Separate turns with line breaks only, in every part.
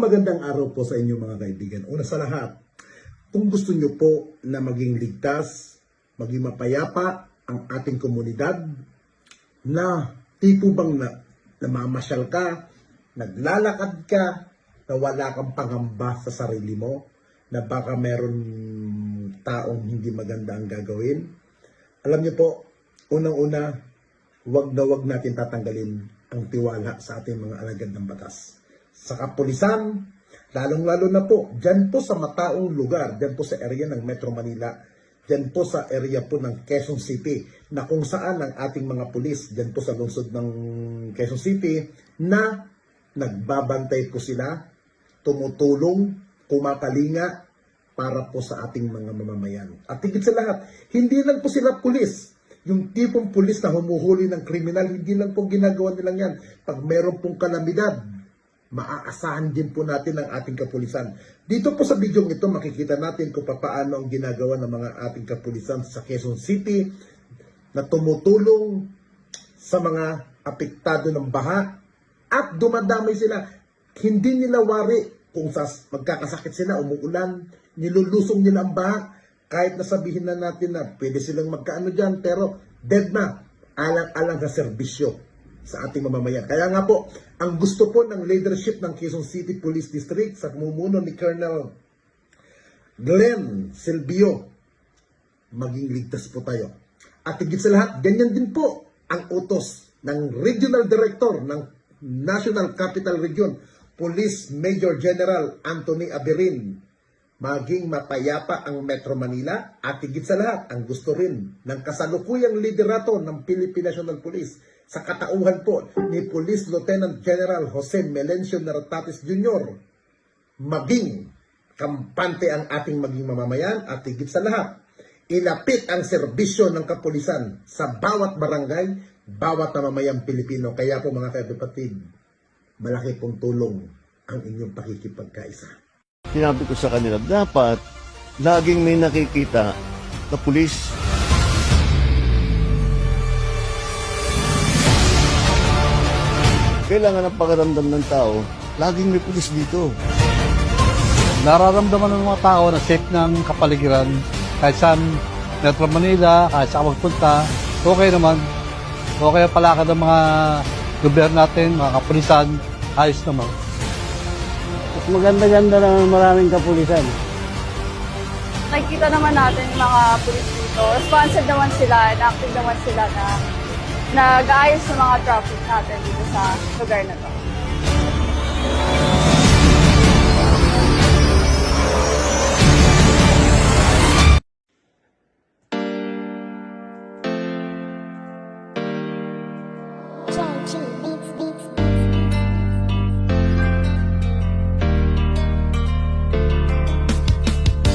magandang araw po sa inyo mga kaibigan. Una sa lahat, kung gusto nyo po na maging ligtas, maging mapayapa ang ating komunidad, na tipo bang namamasyal ka, naglalakad ka, na wala kang pangamba sa sarili mo, na baka meron taong hindi maganda ang gagawin. Alam nyo po, unang-una, wag natin tatanggalin ang tiwala sa ating mga alagad ng batas. Sa kapulisan, lalong-lalo na po, dyan po sa mataong lugar, dyan po sa area ng Metro Manila, dyan po sa area po ng Quezon City, na kung saan ang ating mga pulis, dyan po sa lungsod ng Quezon City, na nagbabantay po sila, tumutulong, kumakalinga, para po sa ating mga mamamayan. At higit sa lahat, hindi lang po sila pulis. Yung tipong pulis na humuhuli ng kriminal, hindi lang po ginagawa nilang yan. Pag meron pong kalamidad, maaasahan din po natin ang ating kapulisan. Dito po sa video ito, makikita natin kung paano ang ginagawa ng mga ating kapulisan sa Quezon City na tumutulong sa mga apektado ng baha at dumadamay sila. Hindi nila wari kung magkakasakit sila, umuulan, nilulusong nila ang baha. Kahit nasabihin na natin na pwede silang magkaano dyan, pero dead na, alang-alang sa serbisyo sa ating mamamayan. Kaya nga po, ang gusto po ng leadership ng Quezon City Police District sa pamumuno ni Colonel Glenn Silvio, maging ligtas po tayo. At higit sa lahat, ganyan din po ang utos ng Regional Director ng National Capital Region, Police Major General Anthony Aberin, maging mapayapa ang Metro Manila. At higit sa lahat, ang gusto rin ng kasalukuyang liderato ng Philippine National Police sa katauhan po ni Police Lieutenant General Jose Melencio Nartatis Jr., maging kampante ang ating maging mamamayan. At higit sa lahat, ilapit ang serbisyo ng kapulisan sa bawat barangay, bawat mamamayang Pilipino. Kaya po mga kapatid, malaki pong tulong ang inyong pakikipagkaisa.
Sinabi ko sa kanila, dapat laging may nakikita na pulis. Kailangan ang pakiramdam ng tao, laging may pulis dito.
Nararamdaman ng mga tao na safe ng kapaligiran kahit saan Metro Manila, kahit saan magpunta, okay naman. Okay ang palakad ng mga gobyerno natin, mga kapulisan, ayos naman.
Mas maganda-ganda naman maraming kapulisan.
Nakikita naman natin yung mga pulis dito. Responsive naman sila, active naman sila na nag-aayos sa mga traffic natin dito sa lugar na to.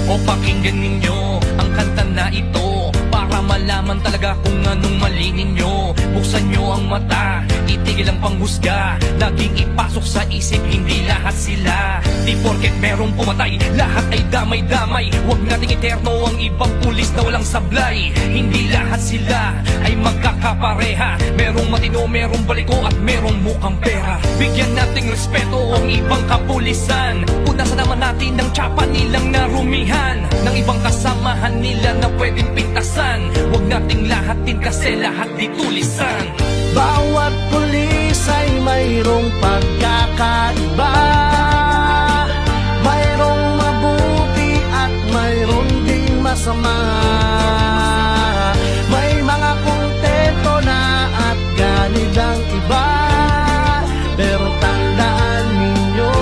O pakinggan ninyo ang kanta na ito para malaman talaga kung anong mali ninyo. Buksan nyo ang mata, itigil ang panghusga, laging ipasok sa isip, hindi lahat sila. Di porket merong pumatay, lahat ay damay-damay. Huwag nating eterno ang ibang pulis na walang sablay. Hindi lahat sila ay magkakapareha. Merong matino, merong baliko at merong mukhang pera. Bigyan nating respeto ang ibang kapulisan. Punasan naman natin ang tsapa nilang narumihan ng ibang kasamahan nila na pwedeng pintasan. Huwag nating lahatin kasi lahat di tulisan.
Bawat pulis ay mayroong pagkakaiba, mayroong mabuti at mayroong ding masama. May mga kontento na at ganid ang iba, pero tandaan ninyo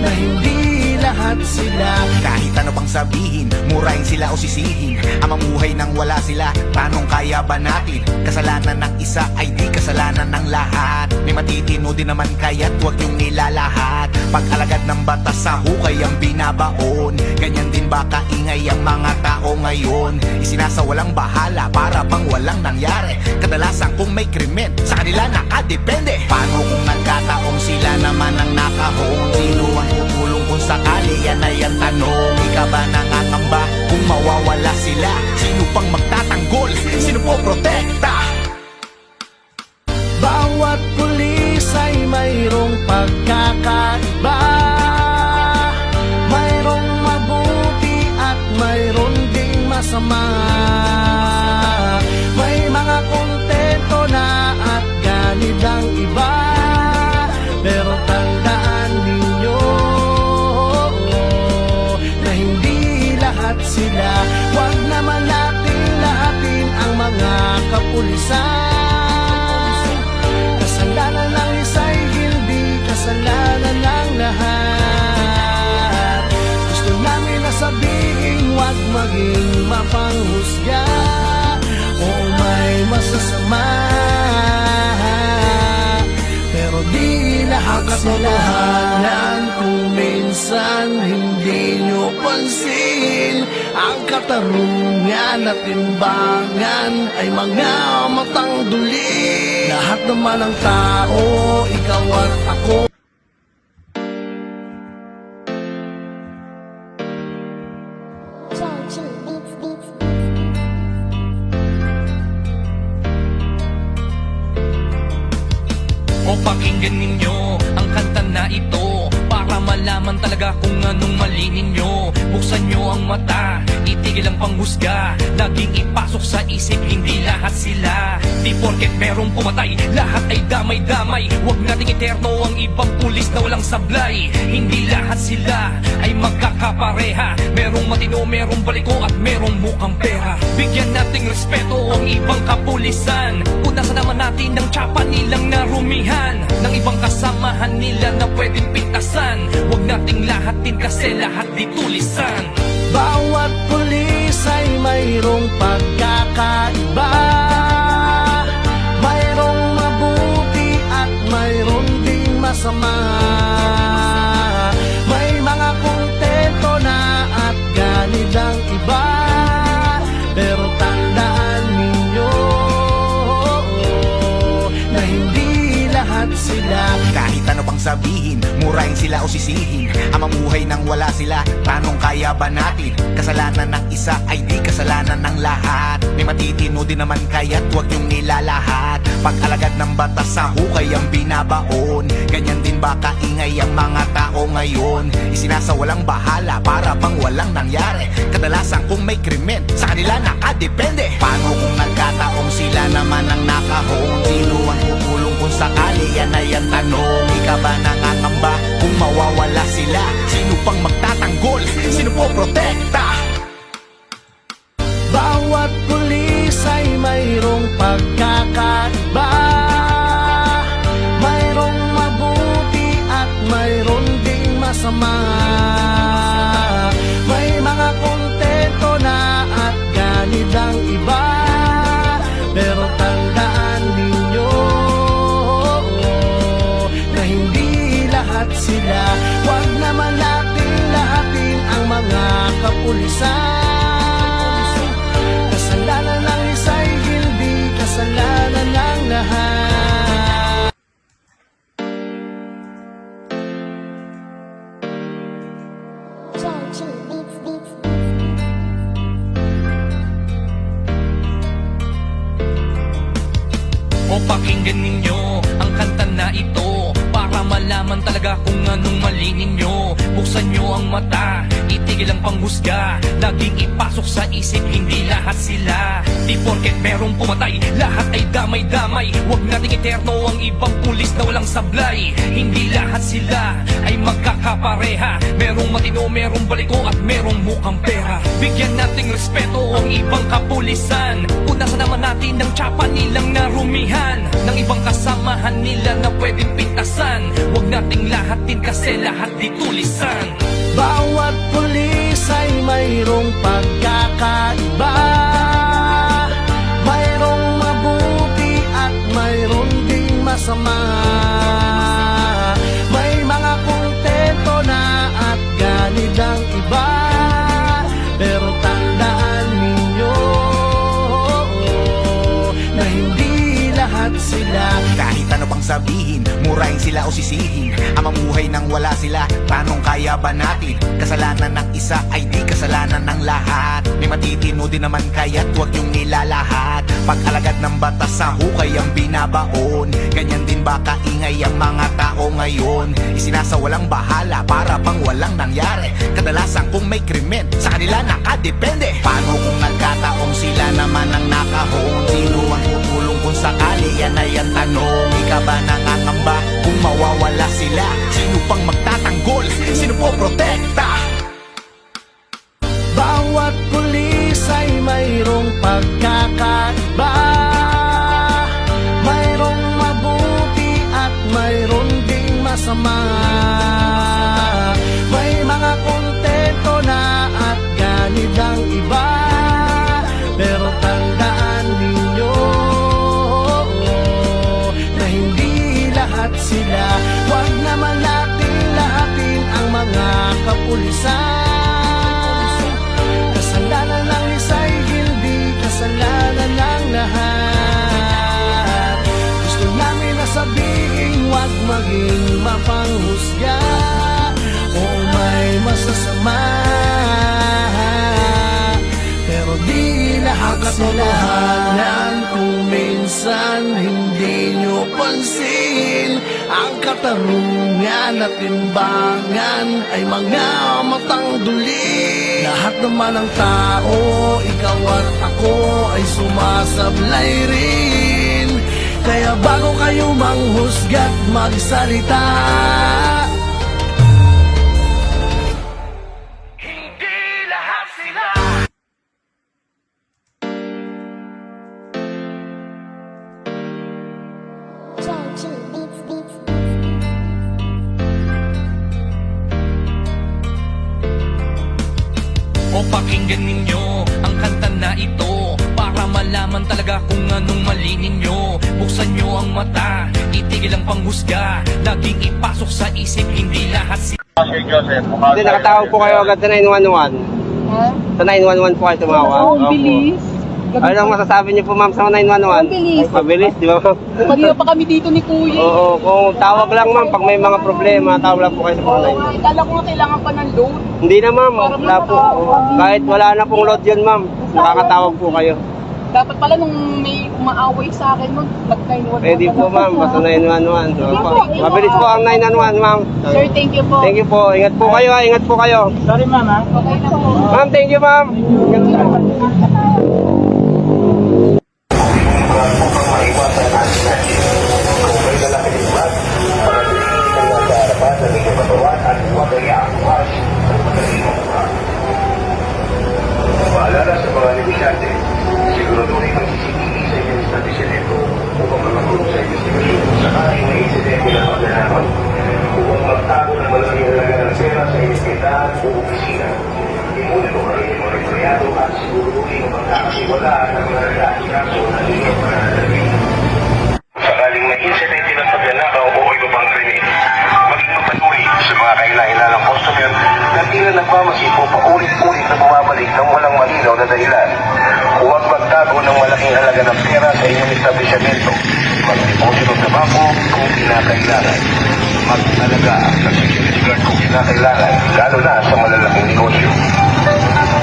na hindi lahat sila.
Kahit ano pang sabihin, murahin sila o sisihin, ang mamuhay nang wala sila, tanong kaya ba natin? Kasalanan ng isa ay di kasalanan ng lahat. May matitino din naman kaya't huwag yung nilalahat. Pag-alagad ng batas sa hukay ang binabaon, ganyan din ba kaingay ang mga tao ngayon? Isinasawalang bahala para bang walang nangyari. Kadalasan kung may krimen, sa kanila nakadepende. Paano kung nagkataong sila naman ang nakahong? Sino ang tutulong kung sakali? Yan ay ang tanong. Ikaw ba nangangamba kung mawawala sila? Sino pang magtatanggol? Sino po protekta?
Bawat pulis ay mayroong pagkakaiba. Mayroong mabuti at mayroon ding masama. May mga kontento na at ganid ang iba. Pero tandaan ninyo na hindi lahat sila. Huwag naman natin lahatin ang mga kapulisan. Kasalanan ng isa'y hindi kasalanan ng lahat. Gusto namin na sabihin, huwag maging mapanghusga. Oo, may masasama, pero di lahat katotohanan. Kung minsan hindi nyo pansin, ang katarungan at timbangan ay mga matang duli. Lahat naman ng tao, ikaw at ako.
O pakinggan ninyo ang kanta na ito para malaman talaga kung anong mali ninyo. Buksan nyo ang mata, itigil ang panghusga. Laging ipasok sa isip, hindi lahat sila. Di porket merong pumatay, lahat ay damay-damay. Huwag nating eterno ang ibang pulis na walang sablay. Hindi lahat sila ay magkakapareha. Merong matino, merong baliko at merong mukhang pera. Bigyan nating respeto ang ibang kapulisan. Punasan naman natin ang tsapa nilang narumihan ng ibang kasamahan nila na pwedeng pintasan. Huwag nating lahatin kasi lahat di tulisan.
Bawat pulis ay mayroong pagkakaiba. Mayroong mabuti at mayroon ding masama. May mga kontento na at ganid ang iba. Pero tandaan ninyo na hindi lahat sila.
Kahit ano pang sabihin, murahin sila o sisihin, ang mamuhay nang wala sila, tanong kaya ba natin? Kasalanan ng isa ay di kasalanan ng lahat. May matitino din naman kaya't huwag yung nilalahat. Pag-alagad ng batas sa hukay ang binabaon. Ganyan din ba kaingay ang mga tao ngayon? Isinasawalang bahala para bang walang nangyari. Kadalasan kung may krimen, sa kanila nakadepende. Paano kung nagkataong sila naman ang nakahon? Sino ang tutulong kung sakali? Yan ay ang tanong. Ika ba nangangamba kung mawawala sila? Sino pang magtatanggol? Sino po protekta?
Bawat pulis ay mayroong pagkakaiba. Mayroong mabuti at mayroon ding masama. May mga kontento na at ganid ang iba. Pero tandaan ninyo na hindi lahat sila. Huwag naman natin lahatin ang mga kapulisan. Kasalanan ng isa'y hindi kasalanan ng lahat.
O pakinggan ninyo ang kanta na ito para malaman talaga kung anong mali ninyo. Buksan nyo ang mata, itigil ang panghusga. Laging ipasok sa isip, hindi lahat sila. Di porket merong pumatay, lahat ay damay-damay. Huwag nating eterno ang ibang pulis na walang sablay. Hindi lahat sila ay magkakapareha. Merong matino, merong baliko at merong mukhang pera. Bigyan nating respeto ang ibang kapulisan. Punasan naman natin ang tsapa nilang narumihan ng ibang kasamahan nila na pwedeng pintasan. Huwag nating lahatin kasi lahat di tulisan.
Bawat pulis ay mayroong pagkakaiba. Mayroong mabuti at mayroon ding masama. May mga kontento na at ganid ang iba. Pero tandaan ninyo na hindi lahat sila.
Kahit ano pang sabihin, murahin sila o sisihin, ang mamuhay mamuhay nang wala sila, tanong kaya ba natin? Kasalanan ng isa ay di kasalanan ng lahat. May matitino din naman kaya't huwag yung nilalahat. Pag-alagad ng batas sa hukay ang binabaon, ganyan din ba kaingay ang mga tao ngayon? Isinasawalang bahala para bang walang nangyari. Kadalasan kung may krimen, sa kanila nakadepende. Paano kung nagkataong sila naman ang nakahon? Sino ang tutulong kung sakali? Yan ay ang tanong. Ika ba nangangamba kung mawawala sila? Sino pang magtatanggol? Sino po protekta?
Bawat pulis ay mayroong pagkakaiba, mayroong mabuti at mayroong ding masama. May mga kontento na at ganid ang iba, pero tandaan ninyo na hindi lahat sila. Huwag naman natin lahatin ang mga kapulisan. Kasalanan ng isa'y hindi kasalanan ng lahat. Gusto namin na sabihin, huwag maging mapanghusga o may masasama, pero di lahat katotohanan. Kung minsan hindi nyo pansin, ang katarungan at timbangan ay mga matang duli. Lahat naman ng tao, ikaw at ako ay sumasablay rin. Kaya bago kayo manghusga't magsalita,
Hindi lahat sila. O pakinggan ninyo ang kanta na ito, para malaman talaga kung anong mali ninyo. Buksan nyo ang mata, itigil ang panghusga, laging ipasok sa isip, hindi lahat sila.
Hindi, nakatawag po kayo agad sa 911. Sa 911 po kayo tumawag.
Oo, ang bilis.
Ano ang masasabi niyo po ma'am sa 911?
Ang bilis.
Mabilis, di ba ma'am?
Kanina pa kami dito ni Kuya.
Oo, kung tawag lang ma'am, pag may mga problema, tawag lang po kayo sa mga 911.
Kala ko nga kailangan pa ng load.
Hindi na ma'am, wala po. Kahit wala na pong load yun ma'am, nakakatawag po kayo.
Dapat pala nung may umaaway sa akin nun, mag-911.
Pwede po ma'am, basta 911. Mabilis po ang 911 ma'am.
Sir, thank you po.
Thank you po, ingat po kayo ha, ingat po kayo.
Okay na po.
Ma'am, thank you ma'am.
Paalala sa mga negosyante, siguraduhin ang CCTV sa inyong establishmento upang makakulong sa investigasyon sakaling may insidente na pagdanapan, upang magtago ng malaking halaga ng pera sa inyong tindahan o opisina. Imunito ang inyong mga empleyado at siguraduhin ang pagkakasiwala ng mga nag-aasikaso ng inyong pananalamin. Sakaling may insidente ng pagnanakaw o iba pang krimen, maging mapatuloy sa mga kailangan ng customer na tila nagmamasid o paulit-ulit na bumabalik ng walang malinaw na dahilan. Huwag magtago ng malaking halaga ng pera sa inyong establishmento. Mag-deposito sa bangko kung kinakailangan. Mag-alaga sa security guard kung kinakailangan, lalo na sa malalaking negosyo.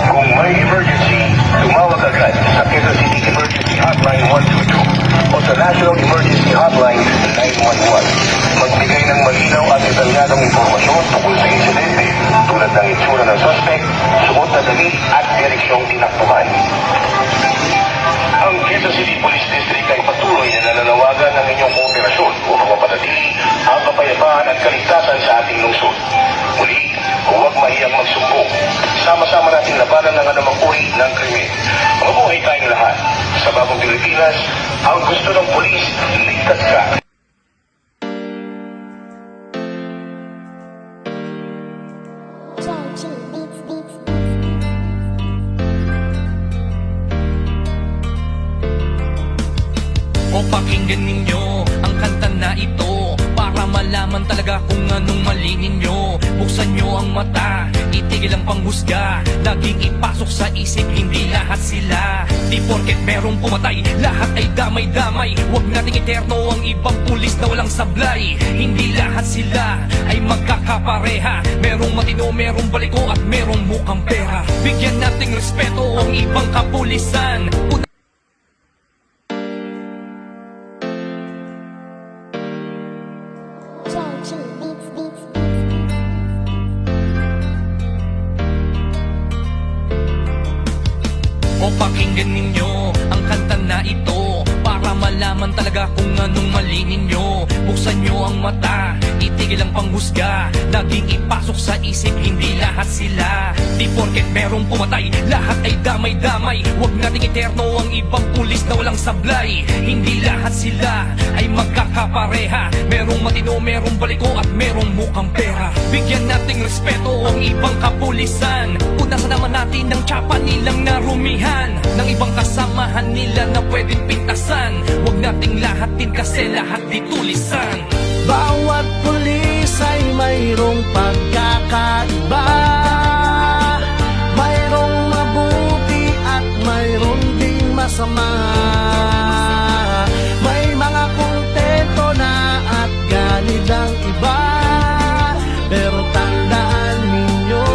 Kung may emergency, tumawag agad sa Quezon City Emergency Hotline 122 o sa National Emergency Hotline 911. Magbigay ng malinaw at detalyadong impormasyon tungkol sa insidente tulad ng itsura ng suspect, suot na damit at direksyong tinakbuhan. Ang Quezon City Police District ay patuloy na nananawagan ng inyong kooperasyon upang mapanatili ang kapayapaan at kaligtasan sa ating lungsod. Muli, huwag mahiyang magsumbong. Sama-sama natin labanan ng anumang uri ng krimen. Mabuhay tayong lahat. Sa Bagong Pilipinas, ang gusto ng pulis, ligtas ka.
O pakinggan ninyo ang kanta na ito, para malaman talaga kung anong mali ninyo. Buksan nyo ang mata, itigil ang panghusga. Laging ipasok sa isip, hindi lahat sila. Di porket merong pumatay, lahat ay damay-damay. Huwag nating eterno ang ibang pulis na walang sablay. Hindi lahat sila ay magkakapareha. Merong matino, merong baliko at merong mukhang pera. Bigyan nating respeto ang ibang kapulisan. O pakinggan ninyo ang kanta na ito para malaman talaga kung anong mali ninyo. Buksan nyo ang mata, itigil ang panghusga. Laging ipasok sa isip, hindi lahat sila. Di porket merong pumatay, lahat ay damay-damay. Huwag nating eterno ang ibang pulis na walang sablay. Hindi lahat sila ay magkakapareha. Merong matino, merong baliko at merong mukhang pera. Bigyan nating respeto ang ibang kapulisan. Punasan naman natin ang tsapa nilang narumihan ng ibang kasamahan nila na pwedeng pintasan. Huwag nating lahatin kasi lahat ditulisan.
Bawat pulis ay mayroong pagkakaiba. Mayroong mabuti at mayroong ding masama. May mga kontento na at ganid ang iba. Pero tandaan ninyo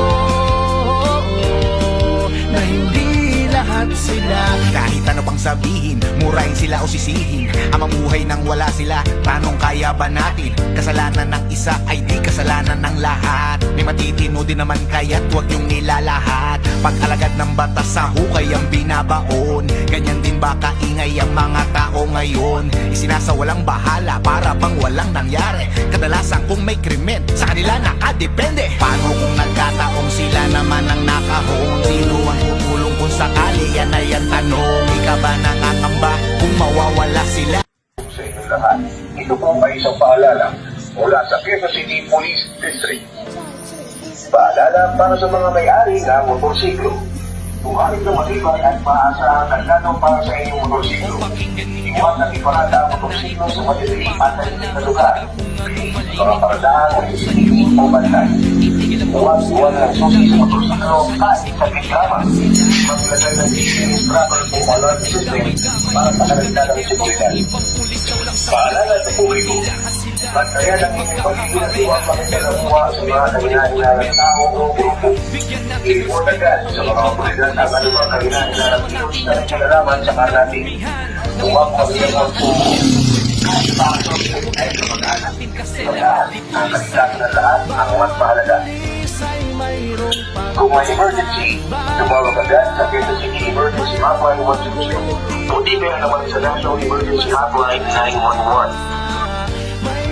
na hindi lahat sila.
Kahit ano pang sabihin, murahin sila o sisihin, ang mamuhay nang wala sila, tanong kaya ba natin? Kasalanan ng isa ay di kasalanan ng lahat. May matitino din naman kaya't huwag niyong nilalahat. Pag-alagad ng batas sa hukay ang binabaon. Ganyan din ba kaingay ang mga tao ngayon? Isinasawalang bahala para bang walang nangyari. Kadalasan kung may krimen, sa kanila nakadepende. Paano kung nagkataong sila naman ang nakahon? Sino ang tutulong kung sakali? Yan ay ang tanong. Ika ba nangangamba kung mawawala sila?
Sa inyong lahat, ito po ay isang paalala mula sa Quezon City Police District. Paalala para sa mga may-ari ng motorsiklo. Kung aling na matibay at maaasahan ang gano'n para sa inyong motorsiklo, iwan at iparada ang motorsiklo sa madilim at tahimik na lugar. Mga paradaan o isipin o bantay. Huwag iwan ng susi sa motorsiklo kahit sa kitraman. Maglagay ng GPS tracker o alert system para pakalagda ng seguridad. Paalala sa publiko. Bantayan ang inyong pag-iinatiwa at makikalamuha sa mga nanginahinarang tao o grupo. I-report agad sa mga otoridad ang anumang nanginahinarang news na nagkalalaman sa kanatin. Huwag mag-iwan po. Kahit pasok ay kamag-anak. Pagkaan, ang kaligtasan ng lahat ang mas mahalaga. Kung may emergency, tumawag agad sa Quezon City Emergency Hotline 120 o email naman sa National Emergency Hotline 911.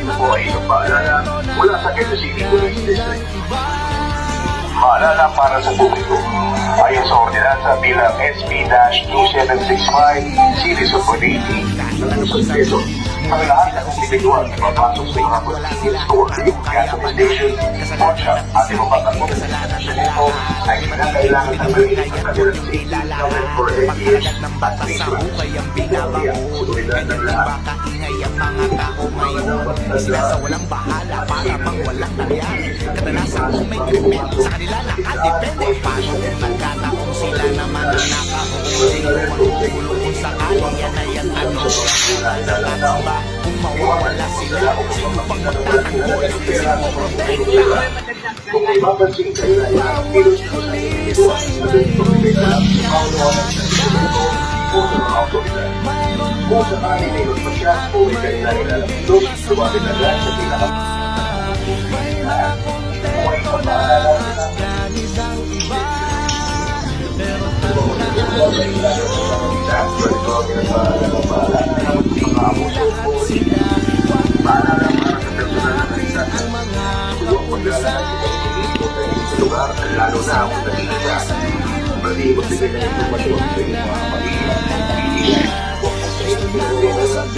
Ito po ay isang paalala mula sa Quezon City Police District. Paalala para sa publiko. Ayon sa ordinansa bilang SB-2765 Series of 180 ng Luzon, Quezon, ang lahat ng individual na papasok sa mga convenience store, gasoline station, pawn shop at ibang patangong sa nito ay kinakailangan ng malinis ng kanilang safety covered for 8 years at insurance. Pinapaya, seguridad ng lahat.
Kaingay ang mga tao ngayon. Isinasawalang bahala para bang walang nangyari. Kadalasan kung may krimen, sa kanila nakadepende. Paano kung nagkataong sila naman ang nakahon? Sino ang tutulong kung sakali? Yan ay ang tanong. Ano ba kung mawawala sila? Sino pang magtatanggol? Sino mo protekta?
Kung may mapansin kayo na yan, kilos ko sa individual na pinag-protekta ang mga o sa mga autoridad. Kung sakali may magpasya o may kailangan ng kilos, lumapit agad sa pinaka. Kung ay pagpaalala sa lugar, lalo na kung nagiging siya. Bali, magbigay na informasyon sa inyong mga pamilya. Huwag po sa inyong pinag-iwas at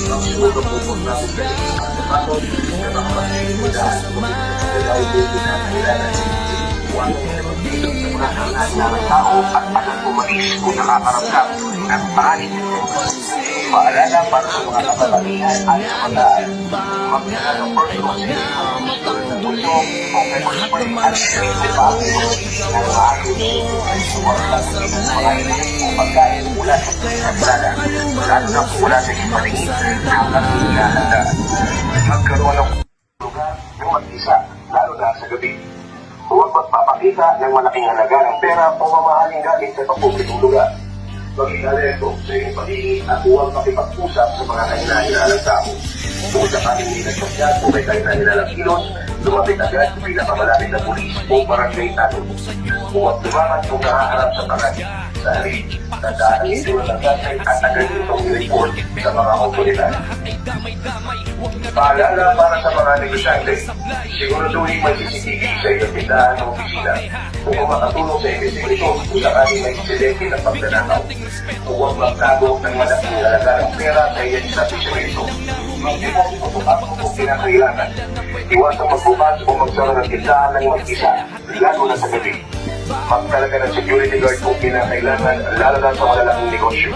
ang suga po po natin sa inyong kapatid na nakapagpapilihan sa pagkakaibigan na kailangan. Huwag po sa mga hangaan tao at agad pumalis kung nakakaramdam ng panik. Paalala para sa mga kapatid at kabataan.
timbangan ay mga matang duli. Lahat naman ng tao, ikaw at ako ay sumasablay rin. Kaya bago kayo manghusga at magsalita,
Magkaroon ng lugar ng mag-isa, lalo na sa gabi. Huwag magpapakita ng malaking halaga ng pera o mamahaling gamit sa pampublikong lugar. Maging alerto sa iyong pagiging at huwag makipag-usap sa mga kahinahinala ng tao. Kung sakaling may nagpagyan o may kahinahinala ng kilos, lumapit agad sa pinakamalapit na pulis o barangay tanong. Huwag lumakas kung nakaharap sa tangan. Dahil, tandaan ang ito ng gasay at agad itong report sa mga otoridad. Paalala para sa mga negosyante, siguraduhin may CCTV sa iyong tindahan o opisina upang makatulong sa investigation kung sakaling may insidente ng pagnanakaw. Huwag magtago ng malaking halaga ng pera sa iyong establishmento. Mag-deposito kung kinakailangan. Iwasang magbukas o magsara ng tindahan ng mag-isa, lalo na sa gabi. Magtalaga ng security guard kung kinakailangan, lalo na sa malalaking negosyo.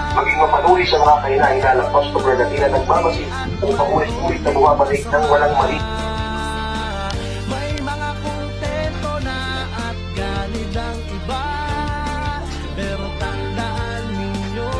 Maging mapanuri sa mga kahinahinala customer na tila nagmamasid kung paulit-ulit na bumabalik ng walang mali.
may mga kontento na at galit ang iba. Pero tandaan ninyo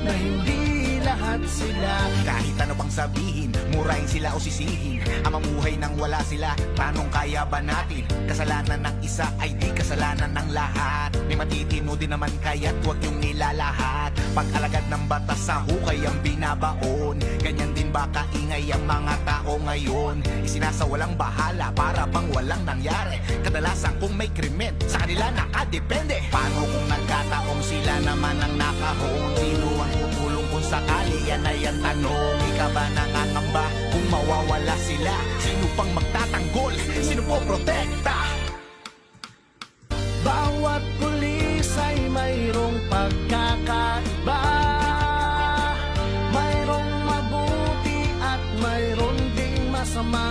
na hindi lahat sila.
Kahit ano pang sabihin, murahin sila o sisihin. Ang mamuhay nang wala sila, tanong kaya ba natin? Kasalanan ng isa ay di kasalanan ng lahat. May matitino din naman kaya't huwag yung nilalahat. Pag-alagad ng batas sa hukay ang binabaon. Ganyan din ba kaingay ang mga tao ngayon? Isinasawalang bahala para bang walang nangyari. Kadalasan kung may krimen, sa kanila nakadepende. Paano kung nagkataong sila naman ang nakahon? Sino ang tutulong kung sakali? Yan ay ang tanong. Ikaw ba nangangamba kung mawawala sila? Sino pang magtatanggol? Sino po protekta?
Bawat pulis ay mayroong pagkakaiba. Mayroong mabuti at mayroon ding masama.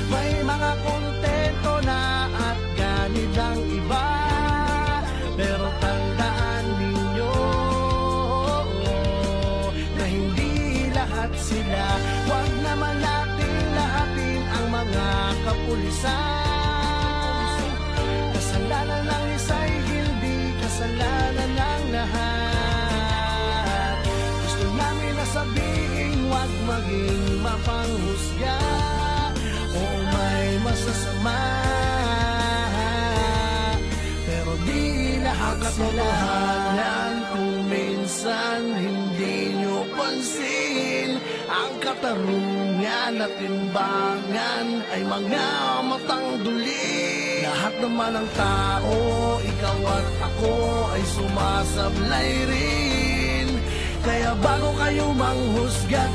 May mga kontento na at ganit ang iba. Pero tandaan ninyo na hindi lahat sila. Huwag naman natin lahatin ang mga kapulisan. Kasalanan ng isa'y hindi kasalanan ng lahat. Gusto namin na sabihin, huwag maging mapanghusga o may masasama. Pero di lahat kasalanan kung minsan hindi nyo pansin. Ang katarungan at timbangan ay mga matang duli. Lahat naman ng tao, ikaw at ako ay sumasablay rin. Kaya bago kayo manghusga't